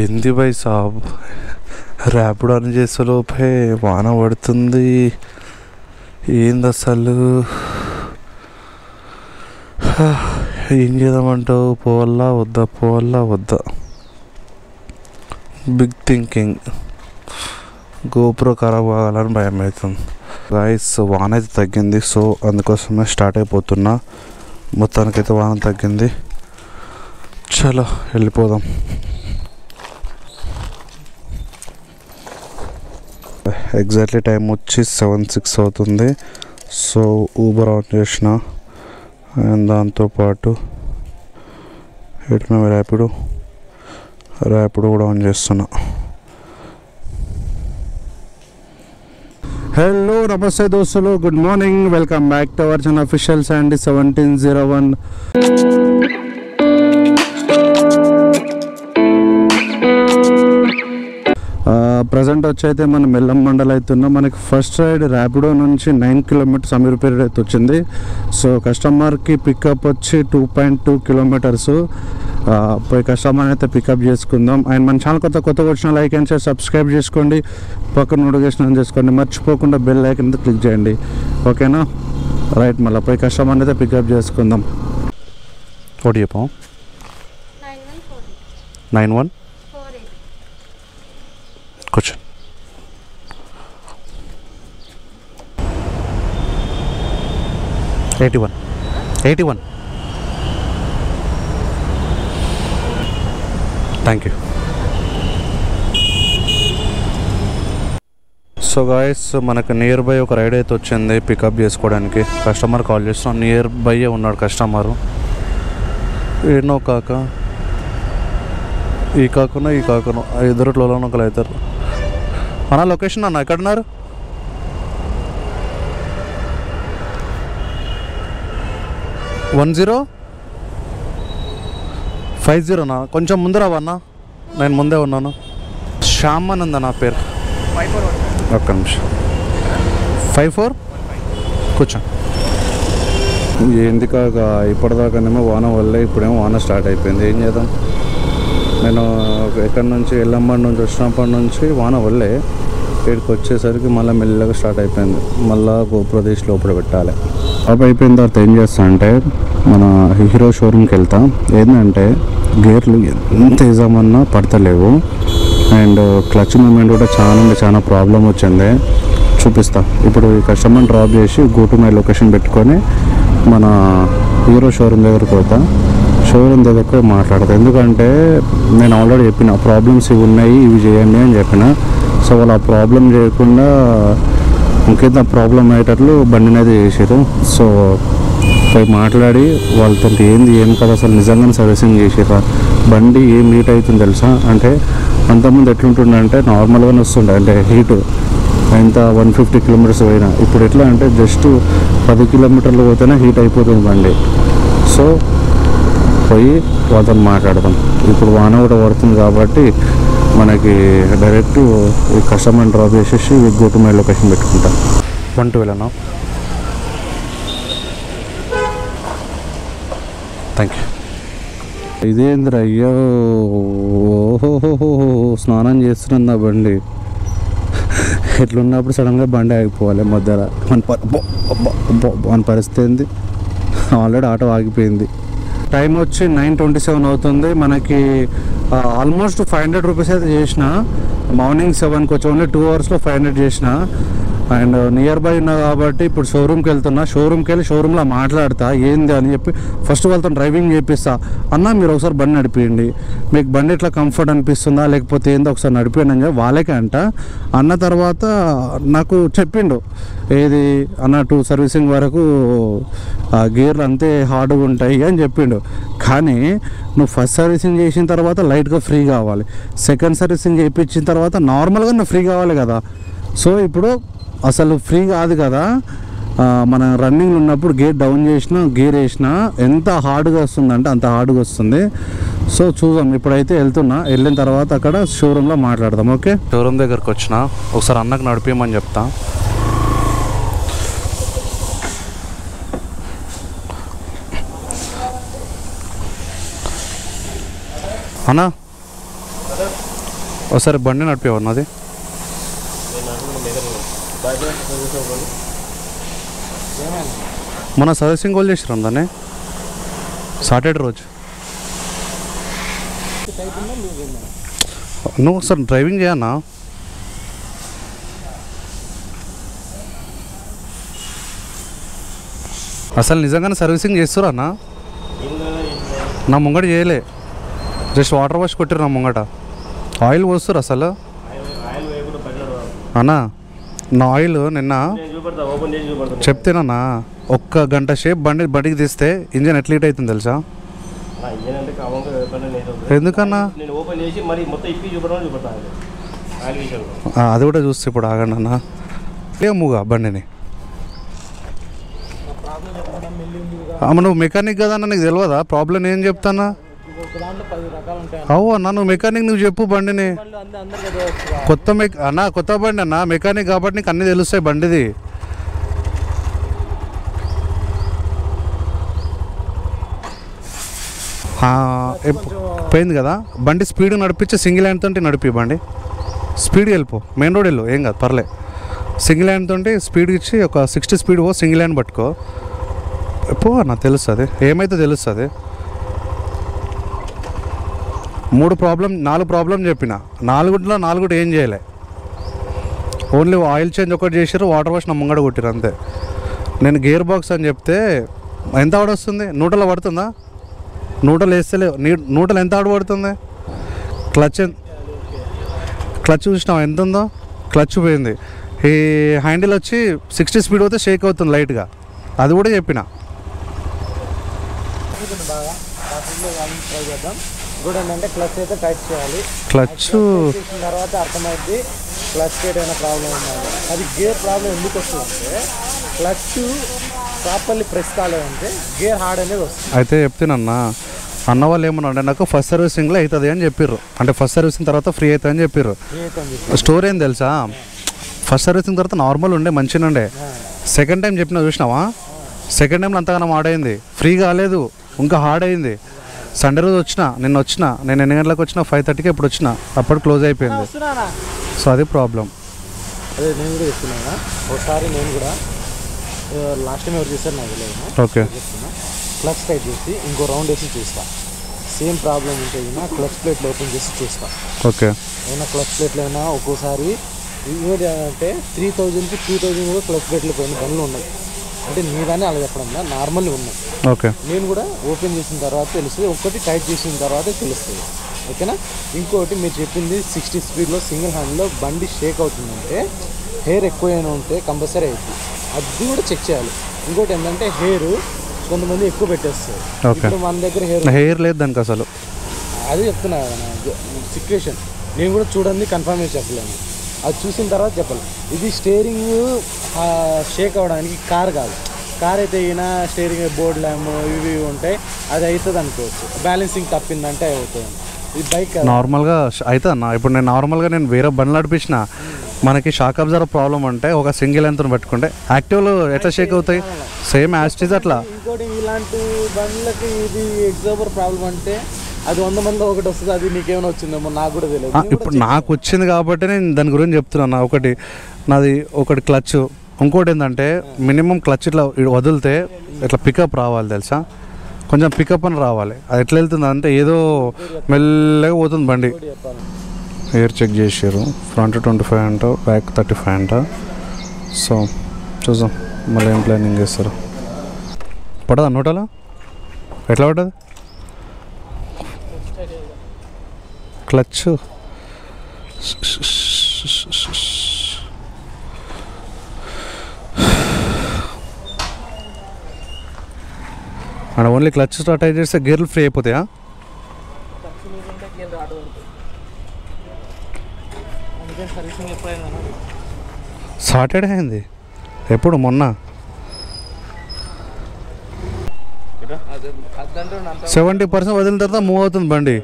ఏంది భయ్ సాబ్, ర్యాపిడో అని చేసేలోపే వాన పడుతుంది. ఏంది అసలు, ఏం చేద్దామంటావు? పోవాలా వద్దా? Big thinking. గోప్రో ఖరాబ్ కావాలని భయం అవుతుంది. గాయస్, వాన అయితే తగ్గింది, సో అందుకోసమే స్టార్ట్ అయిపోతున్నా. మొత్తానికైతే వాన తగ్గింది, చలో వెళ్ళిపోదాం. ఎగ్జాక్ట్లీ టైం వచ్చి 7:06 అవుతుంది. సో ఊబర్ ఆన్ చేసిన, అండ్ దాంతోపాటు ఎట్లా ర్యాపిడో కూడా ఆన్ చేస్తున్నా. హలో నమస్తే దోస్తులు, good morning, welcome back to our channel official Sandy 1701. Present వచ్చి అయితే మనం మెల్లం మండల్ అవుతున్నాం. మనకి ఫస్ట్ రైడ్ ర్యాపిడో నుంచి 9 కిలోమీటర్స్ అమీర్పేట అయితే వచ్చింది. సో కస్టమర్కి పికప్ వచ్చి 2.2 కిలోమీటర్స్. పోయి కస్టమర్ అయితే పికప్ చేసుకుందాం. అండ్ మన ఛానల్ కొత్తగా వచ్చిన లైక్ అండ్ షేర్ సబ్స్క్రైబ్ చేసుకోండి, పక్కన నోటిఫికేషన్ ఆన్ చేసుకోండి, మర్చిపోకుండా బెల్ ఐకాన్ అయితే క్లిక్ చేయండి, ఓకేనా? రైట్, మళ్ళీ పోయి కస్టమర్ అయితే పికప్ చేసుకుందాం. ఓడి చెప్పాం 91 కూర్చో. Eighty one thank you. So guys, మనకు నియర్ బై ఒక రైడ్ అయితే వచ్చింది పికప్ చేసుకోవడానికి. కస్టమర్ కాల్ చేస్తున్నాం, నియర్ బై ఉన్నాడు కస్టమరు. ఏనో కాక ఈ కాకును ఇద్దరు లోనొకలు అవుతారు. అన్న లొకేషన్ అన్న ఎక్కడున్నారు? వన్ 1050 కొంచెం ముందర అన్న, నేను ముందే ఉన్నాను. శ్యామ్ అని ఉందా నా పేరు. ఒక్క నిమిషం. 54 కూర్చో. ఏంది కాక, ఇప్పటిదాకానేమో వాన వల్లే, ఇప్పుడేమో వాన స్టార్ట్ అయిపోయింది. ఏం చేద్దాం? నేను ఎక్కడి నుంచి ఎల్లంబండి నుంచి వచ్చినప్పటి నుంచి వాన వల్లే ఇక్కడికి వచ్చేసరికి మళ్ళీ మెల్లగా స్టార్ట్ అయిపోయింది. మళ్ళీ గోప్రదేశ్ లోపల పెట్టాలి. అప్ అయిపోయిన తర్వాత ఏం చేస్తా అంటే, మన హీరో షోరూమ్కి వెళ్తా. ఏంటంటే గేర్లు ఎంత వేసామన్నా పడతలేవు, అండ్ క్లచ్ మూమెంట్ కూడా చాలా ప్రాబ్లం వచ్చింది. చూపిస్తా. ఇప్పుడు ఈ కస్టమర్ డ్రాప్ చేసి గో టు మై లొకేషన్ పెట్టుకొని మన హీరో షోరూమ్ దగ్గరకు పోతా. షోరూమ్ దగ్గరకు మాట్లాడతా. ఎందుకంటే నేను ఆల్రెడీ చెప్పిన ప్రాబ్లమ్స్ ఇవి ఉన్నాయి, ఇవి చేయండి అని చెప్పిన. సో వాళ్ళు ఆ ప్రాబ్లం చేయకుండా ఇంకేదో ప్రాబ్లం అయ్యేటట్లు బండిని అయితే చేసారు. సో పోయి మాట్లాడి వాళ్ళతో ఏం కదా అసలు నిజంగానే సర్వీసింగ్ చేసారా, బండి ఏం హీట్ అవుతుంది తెలుసా అంటే, అంతకుముందు ఎట్లుంటుండే అంటే నార్మల్గానే వస్తుండే, అంటే హీటు ఎంత 150 కిలోమీటర్స్ పోయినా. ఇప్పుడు ఎట్లా అంటే జస్ట్ 10 కిలోమీటర్లు పోతేనే హీట్ అయిపోతుంది బండి. సో పోయి వాళ్ళతో మాట్లాడతాం. ఇప్పుడు వాన కూడా పడుతుంది కాబట్టి మనకి డైరెక్ట్ ఈ కస్టమర్ డ్రాప్ చేసేసి గో టు మై లొకేషన్ పెట్టుకుంటాం. 112 థ్యాంక్ యూ. ఇదేంద్ర అయ్యో, ఓహోహోహో, స్నానం చేస్తున్నాను నా బండి. ఎట్లున్నప్పుడు సడన్గా బండి ఆగిపోవాలి మధ్యలో. మన పరిస్థితి ఏంది? ఆల్రెడీ ఆటో ఆగిపోయింది. టైం వచ్చి 9:27 అవుతుంది. మనకి ఆల్మోస్ట్ 500 రూపీస్ అయితే చేసిన. మార్నింగ్ 7కి వచ్చి ఓన్లీ 2 అవర్స్లో 500 చేసిన. అండ్ నియర్ బై ఉన్నా కాబట్టి ఇప్పుడు షోరూమ్కి వెళ్తున్నా. షోరూమ్కి వెళ్ళి షోరూంలో మాట్లాడతా ఏంది అని చెప్పి ఫస్ట్ వాళ్ళతో డ్రైవింగ్ చేపిస్తా. అన్న మీరు ఒకసారి బండి నడిపియండి, మీకు బండి ఎట్లా కంఫర్ట్ అనిపిస్తుందా లేకపోతే ఏందో ఒకసారి నడిపియండి అని చెప్పి వాళ్ళకే అంట. అన్న తర్వాత నాకు చెప్పిండు ఏది అన్న 2 సర్వీసింగ్ వరకు గేర్లు అంతే హార్డ్గా ఉంటాయి అని చెప్పిండు. కానీ నువ్వు ఫస్ట్ సర్వీసింగ్ చేసిన తర్వాత లైట్గా ఫ్రీ కావాలి, సెకండ్ సర్వీసింగ్ చేయించిన తర్వాత నార్మల్గా నువ్వు ఫ్రీ కావాలి కదా. సో ఇప్పుడు అసలు ఫ్రీ కాదు కదా, మన రన్నింగ్లో ఉన్నప్పుడు గేర్ డౌన్ చేసినా గేర్ వేసినా ఎంత హార్డ్గా వస్తుందంటే అంత హార్డ్గా వస్తుంది. సో చూద్దాం. ఇప్పుడైతే వెళ్తున్నా, వెళ్ళిన తర్వాత అక్కడ షోరూంలో మాట్లాడదాం. ఓకే, షోరూమ్ దగ్గరకు వచ్చిన ఒకసారి అన్నకు నడిపేయమని చెప్తా. అన్నా ఒకసారి బండి నడిపేవారు నాది. మన సర్వీసింగ్ వాళ్ళు చేసిరు దాన్ని సాటర్డే రోజు. నువ్వు ఒకసారి డ్రైవింగ్ చేయన్నా? అసలు నిజంగానే సర్వీసింగ్ చేస్తురా అన్న? నా ముంగట చేయలే, జస్ట్ వాటర్ వాష్ కొట్టిరు నా ముంగట. ఆయిల్ పోస్తురు అసలు అన్నా? నా ఆయిల్ నిన్న చెప్తేనన్నా, ఒక్క గంట సేపు బండికి తీస్తే ఇంజన్ ఎట్లా హీట్ అవుతుంది తెలుసా? ఎందుకన్నా? అది కూడా చూస్తే ఇప్పుడు ఆగండి అన్న. ఏముగా బండిని నువ్వు మెకానిక్ కదా అన్న, నీకు తెలియదా ప్రాబ్లం ఏం చెప్తానా? అవు అన్న, నువ్వు మెకానిక్, నువ్వు చెప్పు బండిని. కొత్త బండి అన్న, మెకానిక్ కాబట్టి నీకు అన్నీ తెలుస్తాయి బండిది. పోయింది కదా బండి, స్పీడ్ నడిపించి సింగిల్ హ్యాండ్ తోటి నడిపి బండి. స్పీడ్ వెళ్ళిపో, మెయిన్ రోడ్ వెళ్ళు, ఏం కాదు పర్లే. సింగిల్ హ్యాండ్ తోటి స్పీడ్ ఇచ్చి ఒక 60 స్పీడ్ పో, సింగిల్ హ్యాండ్ పట్టుకో పో అన్న, తెలుస్తుంది ఏమైతే తెలుస్తుంది. 4 ప్రాబ్లం చెప్పిన, 4 ఏం చేయలే. ఓన్లీ ఆయిల్ చేంజ్ ఒకటి చేసారు, వాటర్ వాష్ నా ముంగడ కొట్టిరు అంతే. నేను గేర్ బాక్స్ అని చెప్తే ఎంత ఆడ వస్తుంది? 100లో పడుతుందా? 100 వేస్తలే, 100 ఎంత ఆడ పడుతుంది? క్లచ్ చూసినావా ఎంత ఉందో? క్లచ్ పోయింది. ఈ హ్యాండిల్ వచ్చి 60 స్పీడ్ పోతే షేక్ అవుతుంది లైట్గా, అది కూడా చెప్పిన. అంటే క్లచ్ అయితే టైట్ చేయాలి. క్లచ్ తర్వాత అర్థమైంది క్లచ్ ఏదైనా ప్రాబ్లం ఉండాలి. అది గేర్ ప్రాబ్లం ఎందుకు వస్తుందంటే, క్లచ్ ప్రాపర్లీ ప్రెస్ కాలేదంటే గేర్ హార్డ్ అనేది వస్తుంది. అయితే చెప్తానన్నా, అన్న వాళ్ళు ఏమన్నా నాకు ఫస్ట్ సర్వీసింగ్లో అవుతుంది అని చెప్పారు, అంటే ఫస్ట్ సర్వీసింగ్ తర్వాత ఫ్రీ అవుతుంది అని చెప్పారు. స్టోరీ ఏం తెలుసా, ఫస్ట్ సర్వీసింగ్ తర్వాత నార్మల్ ఉండే మంచిగా ఉండే. సెకండ్ టైం చెప్పిన చూసినావా, సెకండ్ టైంలో అంతగానో ఆడైంది, ఫ్రీ కాలేదు, ఇంకా హార్డ్ అయింది. సండే రోజు నేను ఎన్ని గంటలకు వచ్చినా 5:30కి ఇప్పుడు వచ్చిన, అప్పుడు క్లోజ్ అయిపోయింది. సో అది ప్రాబ్లం. అదే నేను కూడా చెప్తున్నాను, ఒకసారి నేను కూడా లాస్ట్ టైం ఎవరు చేశారు నాకు తెలియదు. ఓకే, క్లచ్ టైట్ చేసి ఇంకో రౌండ్ వేసి చూస్తా, సేమ్ ప్రాబ్లం ఉంటే అయినా క్లచ్ ప్లేట్లు ఓపెన్ చేసి చూస్తా. ఓకే, అయినా క్లచ్ ప్లేట్లు అయినా ఒక్కోసారి ఇంకోటి అంటే 3000కి 2000 కూడా క్లచ్ ప్లేట్లు పోయిన బండ్లు ఉన్నాయి. అంటే నీదాన్ని అలా చెప్పడం నార్మల్ ఉన్నాయి. ఓకే, నేను కూడా ఓపెన్ చేసిన తర్వాత తెలుస్తుంది, ఒక్కటి టైట్ చేసిన తర్వాత తెలుస్తుంది. ఓకేనా? ఇంకోటి మీరు చెప్పింది 60 స్పీడ్లో సింగిల్ హ్యాండ్లో బండి షేక్ అవుతుందంటే హెయిర్ ఎక్కువైనా ఉంటే కంపల్సరీ అవుతుంది, అది కూడా చెక్ చేయాలి. ఇంకోటి ఏంటంటే హెయిర్ కొంతమంది ఎక్కువ పెట్టేస్తారు. ఇప్పుడు మన దగ్గర హెయిర్ లేదు దానికి అసలు, అది చెప్తున్నా సిచ్యువేషన్. నేను కూడా చూడండి కన్ఫర్మ్ చేసి చెప్పలేను, అది చూసిన తర్వాత చెప్పాలి. ఇది స్టీరింగ్ షేక్ అవ్వడానికి కార్ కాదు. కార్ అయితే అయినా స్టీరింగ్ బోర్డ్ ల్యామ్ ఇవి ఉంటాయి, అది అవుతుంది అనుకోవచ్చు. బ్యాలెన్సింగ్ తప్పిందంటే అవుతుంది. ఇది బైక్ నార్మల్గా అవుతుంది అన్న. ఇప్పుడు నేను వేరే బండ్లు నడిపించిన, మనకి షాక్ అబ్జర్వర్ ప్రాబ్లం అంటే ఒక సింగిల్ ఎంతో పెట్టుకుంటే యాక్టివ్లో ఎట్లా షేక్ అవుతాయి, సేమ్ యాస్టీజ్ అట్లా. ఇంకోటి ఇలాంటి బండ్లకి ఇది ఎగ్జాంపుల్ ప్రాబ్లం అంటే అది 100 మందిలో ఒకటి వస్తుంది. అది నీకేమైనా వచ్చిందేమో నాకు కూడా తెలియదు. ఇప్పుడు నాకు వచ్చింది కాబట్టి నేను దాని గురించి చెప్తున్నాను. నాది ఒకటి క్లచ్, ఇంకోటి ఏంటంటే మినిమం క్లచ్ ఇట్లా వదిలితే ఇట్లా పికప్ రావాలి తెలుసా, కొంచెం పికప్ అని రావాలి. అది ఎట్లా వెళ్తుంది అంటే ఏదో మెల్లగా పోతుంది బండి. ఎయిర్ చెక్ చేసారు, ఫ్రంట్ 25 అంట, బ్యాక్ 35 అంట. సో చూసాం మళ్ళీ ఏం ప్లానింగ్ చేస్తారు. పడదా నోటలా? ఎట్లా పడ్డది clutch? And only clutch start అయితే చేస్తే గేర్లు ఫ్రీ అయిపోతాయా? సాటర్డే అయింది ఎప్పుడు? మొన్న 70% వదిలిన తర్వాత మూవ్ అవుతుంది బండి.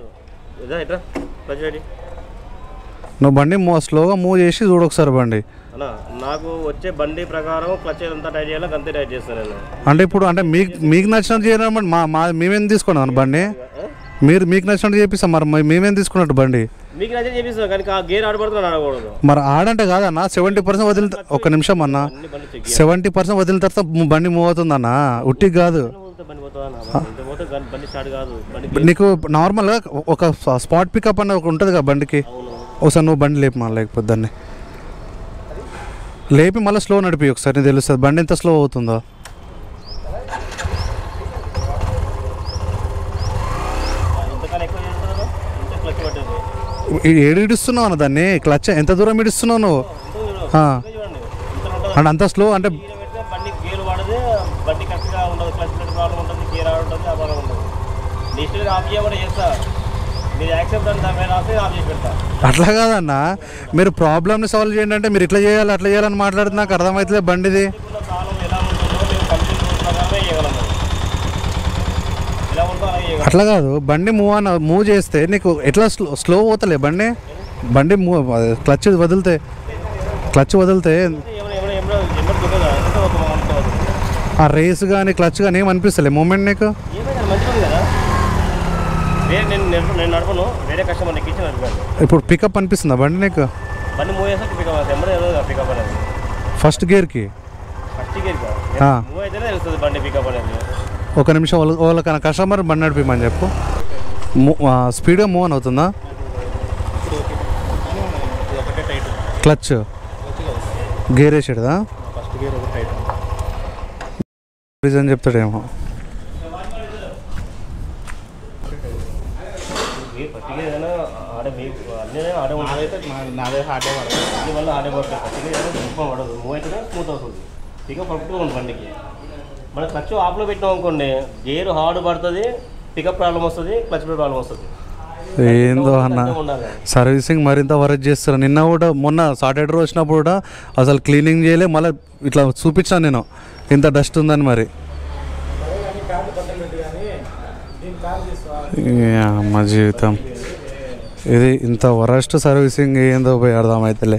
నువ్వు బండి స్లోగా మూవ్ చేసి చూడు ఒకసారి బండి. నాకు వచ్చే బండి ప్రకారం క్లచ్ అంతా టైట్ చేయాలి, అంతే టైట్ చేస్తాను నేను. అంటే ఇప్పుడు అంటే మీకు నచ్చినట్టు చేయడం మేమేం తీసుకున్నాం బండి, మీకు నచ్చినట్టు చేపిస్తాం. మరి మేమేం తీసుకున్నట్టు బండి? మీకు నచ్చే చేపిస్తాను కానీ ఆ గేర్ ఆడబడుతున్నాను ఆడకూడదు. మరి ఆడంటే కాదన్న 70% వదిలి ఒక్క నిమిషం అన్న 70% వదిలిన తర్వాత బండి మూవ్ అవుతుందన్న ఉట్టికి కాదు. బండి పోతా బండి స్టార్ట్ కాదు. బండి నీకు నార్మల్గా ఒక స్పాట్ పికప్ అన్న ఒక ఉంటుంది కదా బండికి. ఒకసారి నువ్వు బండి లేపి మళ్ళీ లేకపోతే దాన్ని లేపి మళ్ళీ స్లో నడిపి ఒకసారి నీకు తెలుస్తుంది బండి ఎంత స్లో అవుతుందో. ఏడు ఇడుస్తున్నావు అన్న దాన్ని క్లచ్ ఎంత దూరం ఇడుస్తున్నావు నువ్వు అంటే అంత స్లో అంటే బండి గేర్ వాడితే బండి కరెక్ట్గా ఉండదు. క్లచ్ ప్లేట్ ప్రాబ్లం ఉంటుంది, గేర్ ఆడ ఉంటుంది, ఆ ప్రాబ్లం ఉంటుంది. డిజిటల్ ఆఫ్ చేయమని చేస్తా, మీరు యాక్సెప్ట్ అంటే దాని మీద ఆఫ్ చేసి పెడతా. అట్లా కాదన్న మీరు ప్రాబ్లమ్ని సాల్వ్ చేయండి అంటే మీరు ఇట్లా చేయాలి అట్లా చేయాలని మాట్లాడుతుంది. నాకు అర్థమవుతుంది బండిది ప్రాబ్లం ఎలా ఉంటుందో మేము కంప్లీట్ ప్రకారమే చేయగలము. ఎలా ఉంటుందో అలా చేయగలం. అట్లా కాదు బండి మూవ్ చేస్తే నీకు ఎట్లా స్లో పోతలే బండి క్లచ్ వదిలితే ఆ రేస్ కానీ క్లచ్ కానీ ఏం అనిపిస్తలే మూమెంట్ నీకు మంచిగా కదా. నేను నడపను, వేరే కస్టమర్ నీకు ఇచ్చి నడిపాను. ఇప్పుడు పికప్ అనిపిస్తుందా బండి నీకు? బండి మూవ్ చేస్తే పికప్ ఎంబడే పికప్ అనేది ఫస్ట్ గేర్కి మూవ్ అయితేనే తెలుస్తుంది బండి పికప్ అనేది. ఒక నిమిషం వాళ్ళకన్నా కస్టమర్ బండి నడిపిమని చెప్పు. స్పీడ్గా మూవ్ అని అవుతుందా? క్లచ్ గేర్ వేసాడుదా? ఫస్ట్ గేర్ ఒక టైట్ రీజన్ చెప్తాడేమో. నాదే హార్డే పడదు, వల్ల ఆడే పడదు. మూవ్ అయితేనే స్మూత్ అవుతుంది, పికప్ పడుతూ ఉంది బండికి. మన క్లచ్ ఆఫ్లో పెట్టినాం అనుకోండి గేర్ హార్డ్ పడుతుంది, పికప్ ప్రాబ్లం వస్తుంది, క్లచ్ ప్రాబ్లం వస్తుంది. ఏందో అన్న సర్వీసింగ్ మరింత వర్క్ చేస్తారు. నిన్న కూడా మొన్న సాటర్డే వచ్చినప్పుడు కూడా అసలు క్లీనింగ్ చేయలే, మళ్ళీ ఇట్లా చూపించాను నేను ఇంత డస్ట్ ఉందని. మరి అమ్మ జీవితం ఇది ఇంత వరస్ట్ సర్వీసింగ్ ఏందో పోయి అర్థమవుతలే.